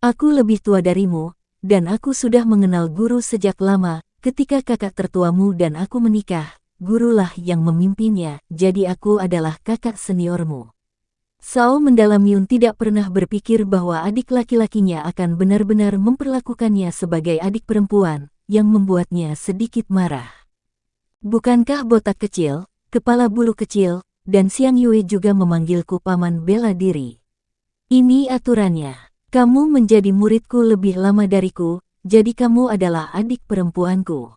Aku lebih tua darimu, dan aku sudah mengenal guru sejak lama. Ketika kakak tertuamu dan aku menikah, gurulah yang memimpinnya, jadi aku adalah kakak seniormu. Shao Mendalamiun tidak pernah berpikir bahwa adik laki-lakinya akan benar-benar memperlakukannya sebagai adik perempuan, yang membuatnya sedikit marah. Bukankah botak kecil, kepala bulu kecil, dan Xiang Yue juga memanggilku paman bela diri? Ini aturannya. Kamu menjadi muridku lebih lama dariku, jadi kamu adalah adik perempuanku.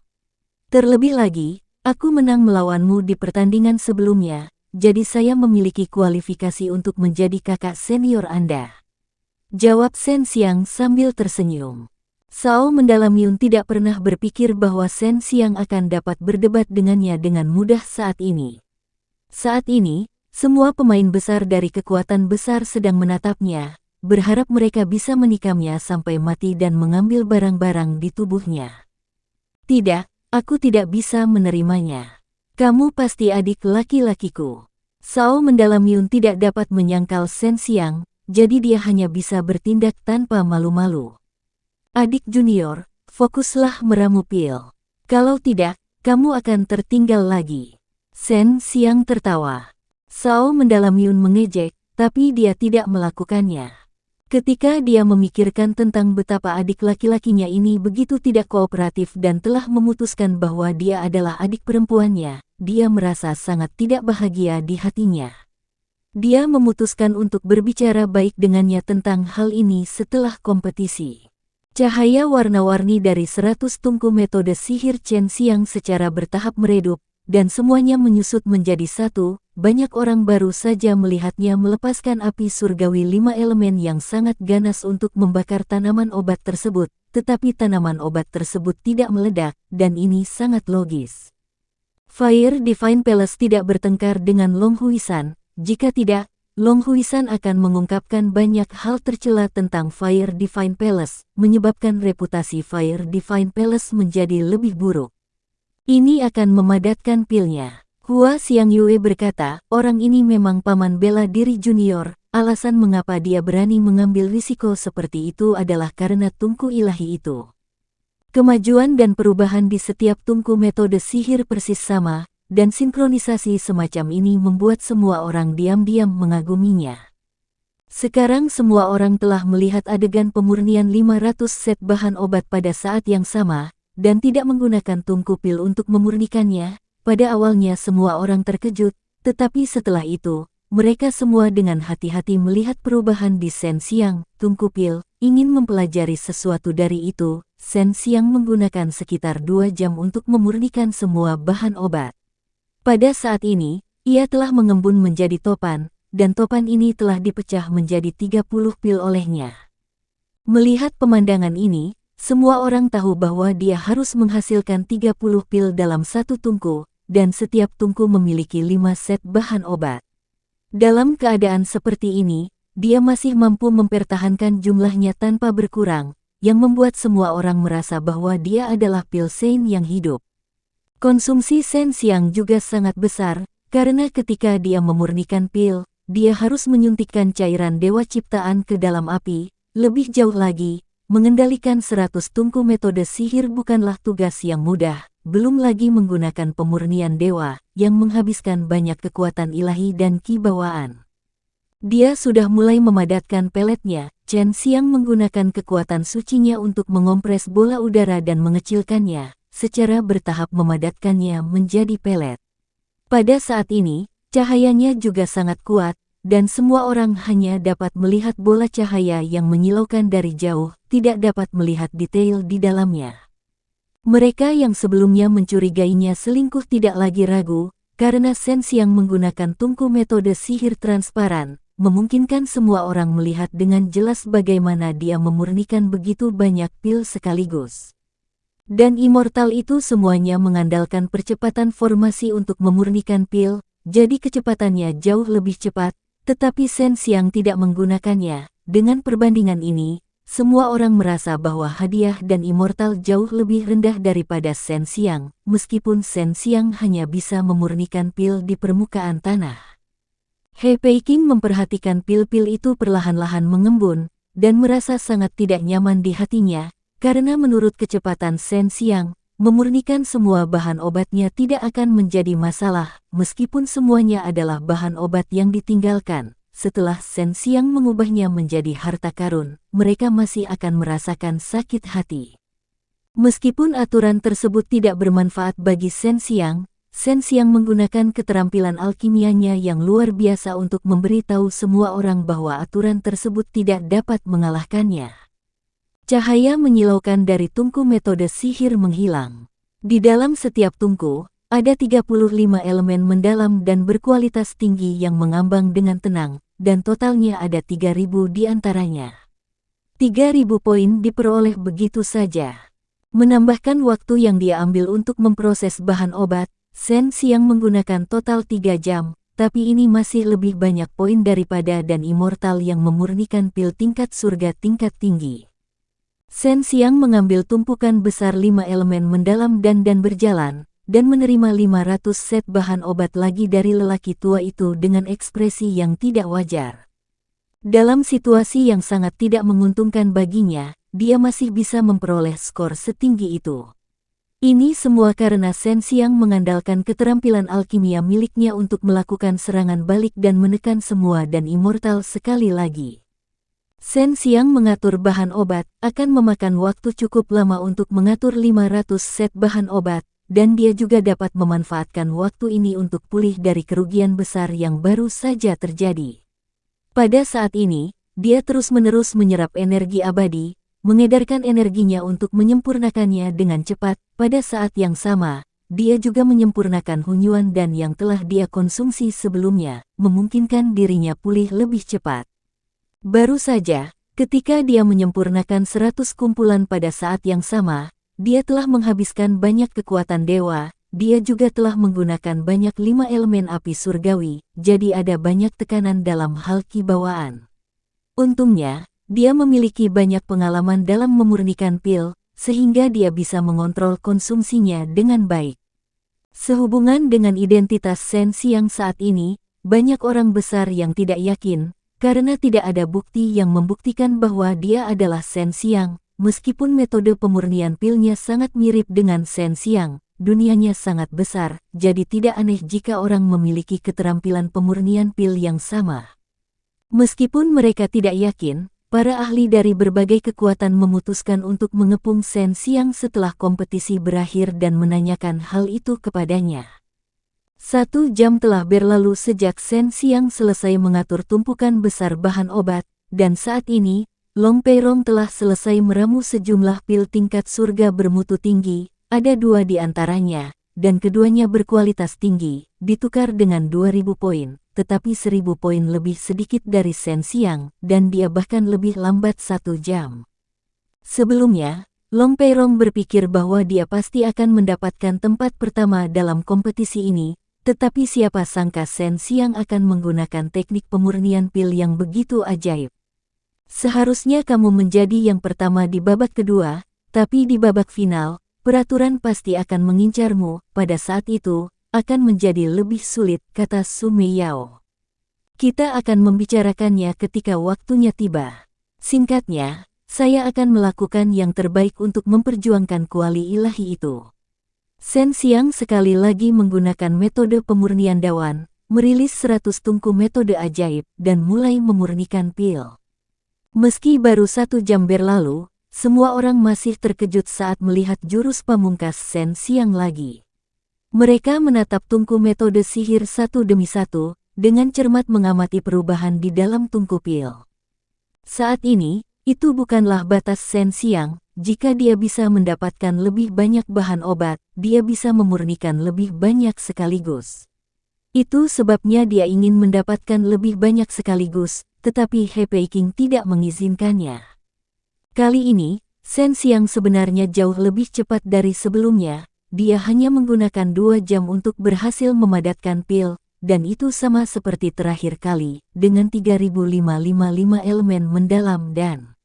Terlebih lagi, aku menang melawanmu di pertandingan sebelumnya, jadi saya memiliki kualifikasi untuk menjadi kakak senior Anda. Jawab Shen Xiang sambil tersenyum. Shao Mendalamiun tidak pernah berpikir bahwa Shen Xiang akan dapat berdebat dengannya dengan mudah saat ini. Saat ini, semua pemain besar dari kekuatan besar sedang menatapnya, berharap mereka bisa menikamnya sampai mati dan mengambil barang-barang di tubuhnya. Tidak, aku tidak bisa menerimanya. Kamu pasti adik laki-lakiku. Shao Mendalamiun tidak dapat menyangkal Shen Xiang, jadi dia hanya bisa bertindak tanpa malu-malu. Adik junior, fokuslah meramu pil. Kalau tidak, kamu akan tertinggal lagi. Shen Xiang tertawa. Shao Mendalamiun mengejek, tapi dia tidak melakukannya. Ketika dia memikirkan tentang betapa adik laki-lakinya ini begitu tidak kooperatif dan telah memutuskan bahwa dia adalah adik perempuannya, dia merasa sangat tidak bahagia di hatinya. Dia memutuskan untuk berbicara baik dengannya tentang hal ini setelah kompetisi. Cahaya warna-warni dari 100 tungku metode sihir Chen Xiang secara bertahap meredup, dan semuanya menyusut menjadi satu. Banyak orang baru saja melihatnya melepaskan api surgawi 5 elemen yang sangat ganas untuk membakar tanaman obat tersebut, tetapi tanaman obat tersebut tidak meledak, dan ini sangat logis. Fire Divine Palace tidak bertengkar dengan Long Huisan, jika tidak, Long Huisan akan mengungkapkan banyak hal tercela tentang Fire Divine Palace, menyebabkan reputasi Fire Divine Palace menjadi lebih buruk. Ini akan memadatkan pilnya. Hua Xiang Yue berkata, orang ini memang paman bela diri junior, alasan mengapa dia berani mengambil risiko seperti itu adalah karena tungku ilahi itu. Kemajuan dan perubahan di setiap tungku metode sihir persis sama, dan sinkronisasi semacam ini membuat semua orang diam-diam mengaguminya. Sekarang semua orang telah melihat adegan pemurnian 500 set bahan obat pada saat yang sama, dan tidak menggunakan tungku pil untuk memurnikannya. Pada awalnya semua orang terkejut, tetapi setelah itu, mereka semua dengan hati-hati melihat perubahan di Shen Xiang, tungku pil, ingin mempelajari sesuatu dari itu. Shen Xiang menggunakan sekitar 2 jam untuk memurnikan semua bahan obat. Pada saat ini, ia telah mengembun menjadi topan, dan topan ini telah dipecah menjadi 30 pil olehnya. Melihat pemandangan ini, semua orang tahu bahwa dia harus menghasilkan 30 pil dalam satu tungku, dan setiap tungku memiliki 5 set bahan obat. Dalam keadaan seperti ini, dia masih mampu mempertahankan jumlahnya tanpa berkurang, yang membuat semua orang merasa bahwa dia adalah pil Sein yang hidup. Konsumsi Shen Xiang juga sangat besar, karena ketika dia memurnikan pil, dia harus menyuntikkan cairan dewa ciptaan ke dalam api. Lebih jauh lagi, mengendalikan 100 tungku metode sihir bukanlah tugas yang mudah. Belum lagi menggunakan pemurnian dewa, yang menghabiskan banyak kekuatan ilahi dan ki bawaan. Dia sudah mulai memadatkan peletnya, Chen Xiang menggunakan kekuatan sucinya untuk mengompres bola udara dan mengecilkannya, secara bertahap memadatkannya menjadi pelet. Pada saat ini, cahayanya juga sangat kuat, dan semua orang hanya dapat melihat bola cahaya yang menyilaukan dari jauh, tidak dapat melihat detail di dalamnya. Mereka yang sebelumnya mencurigainya selingkuh tidak lagi ragu, karena Chen Xiang menggunakan tungku metode sihir transparan, memungkinkan semua orang melihat dengan jelas bagaimana dia memurnikan begitu banyak pil sekaligus. Dan immortal itu semuanya mengandalkan percepatan formasi untuk memurnikan pil, jadi kecepatannya jauh lebih cepat, tetapi Chen Xiang tidak menggunakannya. Dengan perbandingan ini, semua orang merasa bahwa hadiah dan immortal jauh lebih rendah daripada Chen Xiang, meskipun Chen Xiang hanya bisa memurnikan pil di permukaan tanah. He Peiqing memperhatikan pil-pil itu perlahan-lahan mengembun, dan merasa sangat tidak nyaman di hatinya, karena menurut kecepatan Chen Xiang, memurnikan semua bahan obatnya tidak akan menjadi masalah, meskipun semuanya adalah bahan obat yang ditinggalkan. Setelah Chen Xiang mengubahnya menjadi harta karun, mereka masih akan merasakan sakit hati. Meskipun aturan tersebut tidak bermanfaat bagi Chen Xiang menggunakan keterampilan alkimianya yang luar biasa untuk memberitahu semua orang bahwa aturan tersebut tidak dapat mengalahkannya. Cahaya menyilaukan dari tungku metode sihir menghilang. Di dalam setiap tungku, ada 35 elemen mendalam dan berkualitas tinggi yang mengambang dengan tenang, dan totalnya ada 3.000 di antaranya. 3.000 poin diperoleh begitu saja. Menambahkan waktu yang dia ambil untuk memproses bahan obat, Chen Xiang menggunakan total 3 jam, tapi ini masih lebih banyak poin daripada dan immortal yang memurnikan pil tingkat surga tingkat tinggi. Chen Xiang mengambil tumpukan besar 5 elemen mendalam dan berjalan, dan menerima 500 set bahan obat lagi dari lelaki tua itu dengan ekspresi yang tidak wajar. Dalam situasi yang sangat tidak menguntungkan baginya, dia masih bisa memperoleh skor setinggi itu. Ini semua karena Chen Xiang mengandalkan keterampilan alkimia miliknya untuk melakukan serangan balik dan menekan semua dan immortal sekali lagi. Chen Xiang mengatur bahan obat akan memakan waktu cukup lama untuk mengatur 500 set bahan obat, dan dia juga dapat memanfaatkan waktu ini untuk pulih dari kerugian besar yang baru saja terjadi. Pada saat ini, dia terus-menerus menyerap energi abadi, mengedarkan energinya untuk menyempurnakannya dengan cepat. Pada saat yang sama, dia juga menyempurnakan hunyuan dan yang telah dia konsumsi sebelumnya, memungkinkan dirinya pulih lebih cepat. Baru saja, ketika dia menyempurnakan 100 kumpulan pada saat yang sama, dia telah menghabiskan banyak kekuatan dewa. Dia juga telah menggunakan banyak 5 elemen api surgawi, jadi ada banyak tekanan dalam hal kibawaan. Untungnya, dia memiliki banyak pengalaman dalam memurnikan pil, sehingga dia bisa mengontrol konsumsinya dengan baik. Sehubungan dengan identitas Chen Xiang saat ini, banyak orang besar yang tidak yakin, karena tidak ada bukti yang membuktikan bahwa dia adalah Chen Xiang. Meskipun metode pemurnian pilnya sangat mirip dengan Chen Xiang, dunianya sangat besar, jadi tidak aneh jika orang memiliki keterampilan pemurnian pil yang sama. Meskipun mereka tidak yakin, para ahli dari berbagai kekuatan memutuskan untuk mengepung Chen Xiang setelah kompetisi berakhir dan menanyakan hal itu kepadanya. 1 jam telah berlalu sejak Chen Xiang selesai mengatur tumpukan besar bahan obat, dan saat ini, Long Peirong telah selesai meramu sejumlah pil tingkat surga bermutu tinggi, ada 2 di antaranya, dan keduanya berkualitas tinggi, ditukar dengan 2.000 poin, tetapi 1.000 poin lebih sedikit dari Chen Xiang, dan dia bahkan lebih lambat 1 jam. Sebelumnya, Long Peirong berpikir bahwa dia pasti akan mendapatkan tempat pertama dalam kompetisi ini, tetapi siapa sangka Chen Xiang akan menggunakan teknik pemurnian pil yang begitu ajaib. Seharusnya kamu menjadi yang pertama di babak kedua, tapi di babak final, peraturan pasti akan mengincarmu. Pada saat itu, akan menjadi lebih sulit, kata Su Meiyao. Kita akan membicarakannya ketika waktunya tiba. Singkatnya, saya akan melakukan yang terbaik untuk memperjuangkan kuali ilahi itu. Chen Xiang sekali lagi menggunakan metode pemurnian dawan, merilis 100 tungku metode ajaib, dan mulai memurnikan pil. Meski baru 1 jam berlalu, semua orang masih terkejut saat melihat jurus pamungkas Shen Xiang lagi. Mereka menatap tungku metode sihir satu demi satu, dengan cermat mengamati perubahan di dalam tungku pil. Saat ini, itu bukanlah batas Shen Xiang. Jika dia bisa mendapatkan lebih banyak bahan obat, dia bisa memurnikan lebih banyak sekaligus. Itu sebabnya dia ingin mendapatkan lebih banyak sekaligus, tetapi He Peiking tidak mengizinkannya. Kali ini, Shen Xiang sebenarnya jauh lebih cepat dari sebelumnya. Dia hanya menggunakan 2 jam untuk berhasil memadatkan pil, dan itu sama seperti terakhir kali, dengan 3555 elemen mendalam dan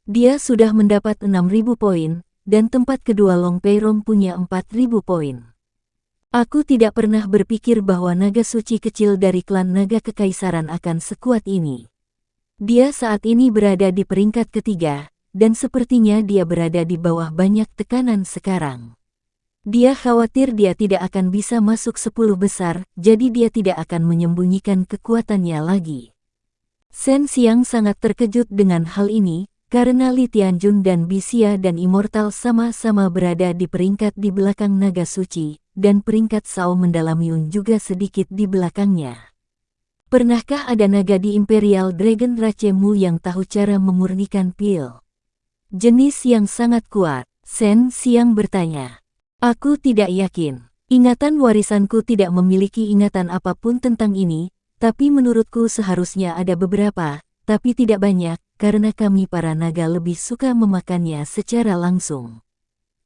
dia sudah mendapat 6.000 poin, dan tempat kedua Long Peirong punya 4.000 poin. Aku tidak pernah berpikir bahwa naga suci kecil dari klan naga kekaisaran akan sekuat ini. Dia saat ini berada di peringkat ketiga, dan sepertinya dia berada di bawah banyak tekanan sekarang. Dia khawatir dia tidak akan bisa masuk 10 besar, jadi dia tidak akan menyembunyikan kekuatannya lagi. Shen Xiang sangat terkejut dengan hal ini, karena Li Tianjun dan Bixia dan Immortal sama-sama berada di peringkat di belakang naga suci, dan peringkat Sao Mendalam Yun juga sedikit di belakangnya. Pernahkah ada naga di Imperial Dragon Racemu yang tahu cara memurnikan pil jenis yang sangat kuat? Shen Xiang bertanya. Aku tidak yakin. Ingatan warisanku tidak memiliki ingatan apapun tentang ini, tapi menurutku seharusnya ada beberapa, tapi tidak banyak, karena kami para naga lebih suka memakannya secara langsung,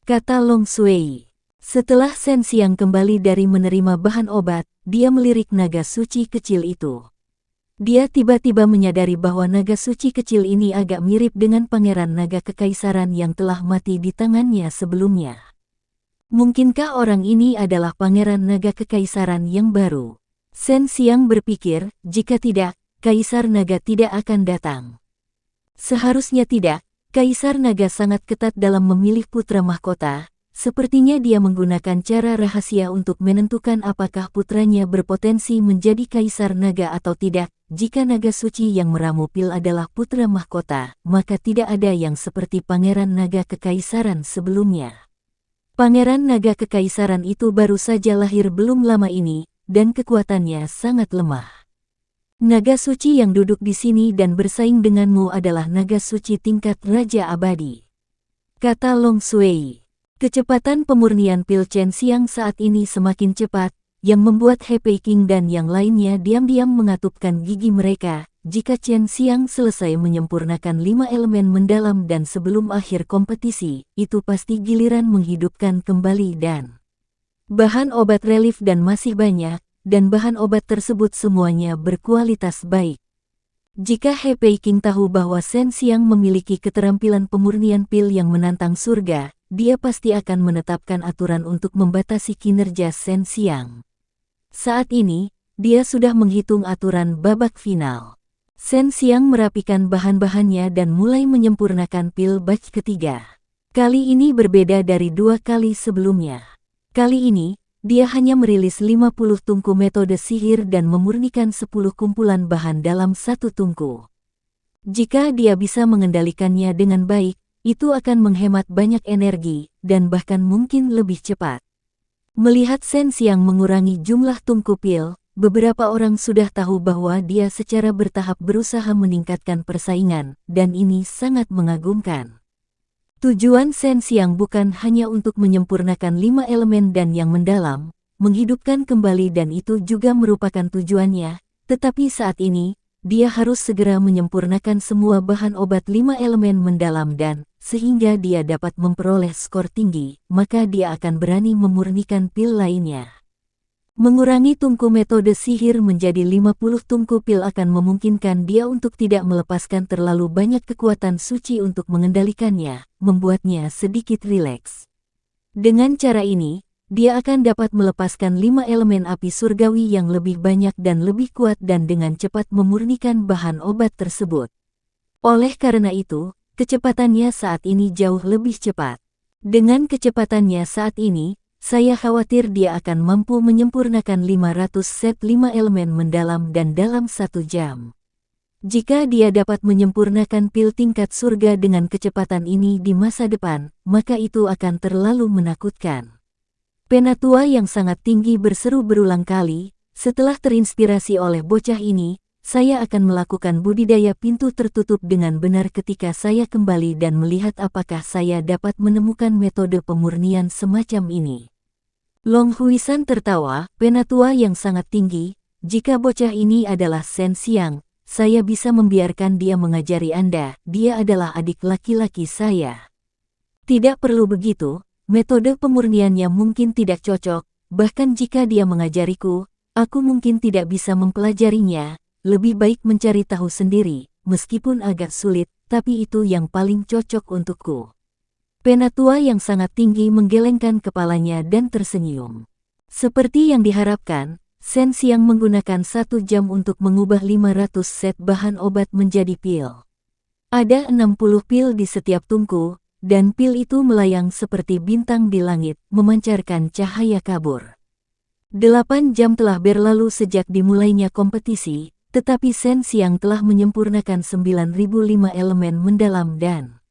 kata Long Sui. Setelah Shen Xiang kembali dari menerima bahan obat, dia melirik naga suci kecil itu. Dia tiba-tiba menyadari bahwa naga suci kecil ini agak mirip dengan pangeran naga kekaisaran yang telah mati di tangannya sebelumnya. Mungkinkah orang ini adalah pangeran naga kekaisaran yang baru? Shen Xiang berpikir, jika tidak, Kaisar Naga tidak akan datang. Seharusnya tidak, Kaisar Naga sangat ketat dalam memilih putra mahkota. Sepertinya dia menggunakan cara rahasia untuk menentukan apakah putranya berpotensi menjadi Kaisar Naga atau tidak. Jika naga suci yang meramu pil adalah putra mahkota, maka tidak ada yang seperti pangeran naga kekaisaran sebelumnya. Pangeran naga kekaisaran itu baru saja lahir belum lama ini, dan kekuatannya sangat lemah. Naga suci yang duduk di sini dan bersaing denganmu adalah naga suci tingkat Raja Abadi, kata Long Sui. Kecepatan pemurnian pil Shen Xiang saat ini semakin cepat, yang membuat He Peiking dan yang lainnya diam-diam mengatupkan gigi mereka. Jika Shen Xiang selesai menyempurnakan 5 elemen mendalam dan sebelum akhir kompetisi, itu pasti giliran menghidupkan kembali dan bahan obat relief dan masih banyak, dan bahan obat tersebut semuanya berkualitas baik. Jika He Peiking tahu bahwa Shen Xiang memiliki keterampilan pemurnian pil yang menantang surga, dia pasti akan menetapkan aturan untuk membatasi kinerja Shen Xiang. Saat ini, dia sudah menghitung aturan babak final. Shen Xiang merapikan bahan-bahannya dan mulai menyempurnakan pil batch ketiga. Kali ini berbeda dari 2 kali sebelumnya. Kali ini, dia hanya merilis 50 tungku metode sihir dan memurnikan 10 kumpulan bahan dalam satu tungku. Jika dia bisa mengendalikannya dengan baik, itu akan menghemat banyak energi, dan bahkan mungkin lebih cepat. Melihat Shen Xiang mengurangi jumlah tungku pil, beberapa orang sudah tahu bahwa dia secara bertahap berusaha meningkatkan persaingan, dan ini sangat mengagumkan. Tujuan Shen Xiang bukan hanya untuk menyempurnakan 5 elemen dan yang mendalam, menghidupkan kembali dan itu juga merupakan tujuannya, tetapi saat ini, dia harus segera menyempurnakan semua bahan obat 5 elemen mendalam dan, sehingga dia dapat memperoleh skor tinggi, maka dia akan berani memurnikan pil lainnya. Mengurangi tungku metode sihir menjadi 50 tungku pil akan memungkinkan dia untuk tidak melepaskan terlalu banyak kekuatan suci untuk mengendalikannya, membuatnya sedikit rileks. Dengan cara ini, dia akan dapat melepaskan 5 elemen api surgawi yang lebih banyak dan lebih kuat dan dengan cepat memurnikan bahan obat tersebut. Oleh karena itu, kecepatannya saat ini jauh lebih cepat. Dengan kecepatannya saat ini, saya khawatir dia akan mampu menyempurnakan 500 set 5 elemen mendalam dan dalam 1 jam. Jika dia dapat menyempurnakan pil tingkat surga dengan kecepatan ini di masa depan, maka itu akan terlalu menakutkan. Penatua yang sangat tinggi berseru berulang kali, setelah terinspirasi oleh bocah ini, saya akan melakukan budidaya pintu tertutup dengan benar ketika saya kembali dan melihat apakah saya dapat menemukan metode pemurnian semacam ini. Long Huisan tertawa, penatua yang sangat tinggi, jika bocah ini adalah Shen Xiang, saya bisa membiarkan dia mengajari Anda, dia adalah adik laki-laki saya. Tidak perlu begitu, metode pemurniannya mungkin tidak cocok, bahkan jika dia mengajariku, aku mungkin tidak bisa mempelajarinya, lebih baik mencari tahu sendiri, meskipun agak sulit, tapi itu yang paling cocok untukku. Penatua yang sangat tinggi menggelengkan kepalanya dan tersenyum. Seperti yang diharapkan, Shen Xiang menggunakan 1 jam untuk mengubah 500 set bahan obat menjadi pil. Ada 60 pil di setiap tungku, dan pil itu melayang seperti bintang di langit, memancarkan cahaya kabur. 8 jam telah berlalu sejak dimulainya kompetisi, tetapi Shen Xiang telah menyempurnakan 9.005 elemen mendalam dan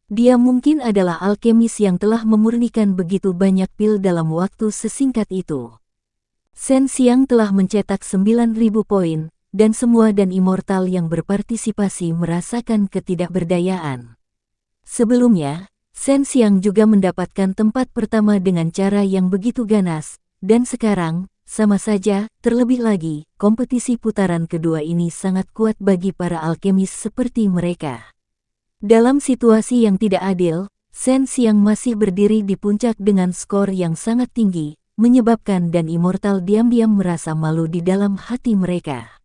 dia mungkin adalah alkemis yang telah memurnikan begitu banyak pil dalam waktu sesingkat itu. Shen Xiang telah mencetak 9.000 poin, dan semua dan immortal yang berpartisipasi merasakan ketidakberdayaan. Sebelumnya, Shen Xiang juga mendapatkan tempat pertama dengan cara yang begitu ganas, dan sekarang, sama saja, terlebih lagi, kompetisi putaran kedua ini sangat kuat bagi para alkemis seperti mereka. Dalam situasi yang tidak adil, Shen Xiang masih berdiri di puncak dengan skor yang sangat tinggi, menyebabkan dan immortal diam-diam merasa malu di dalam hati mereka.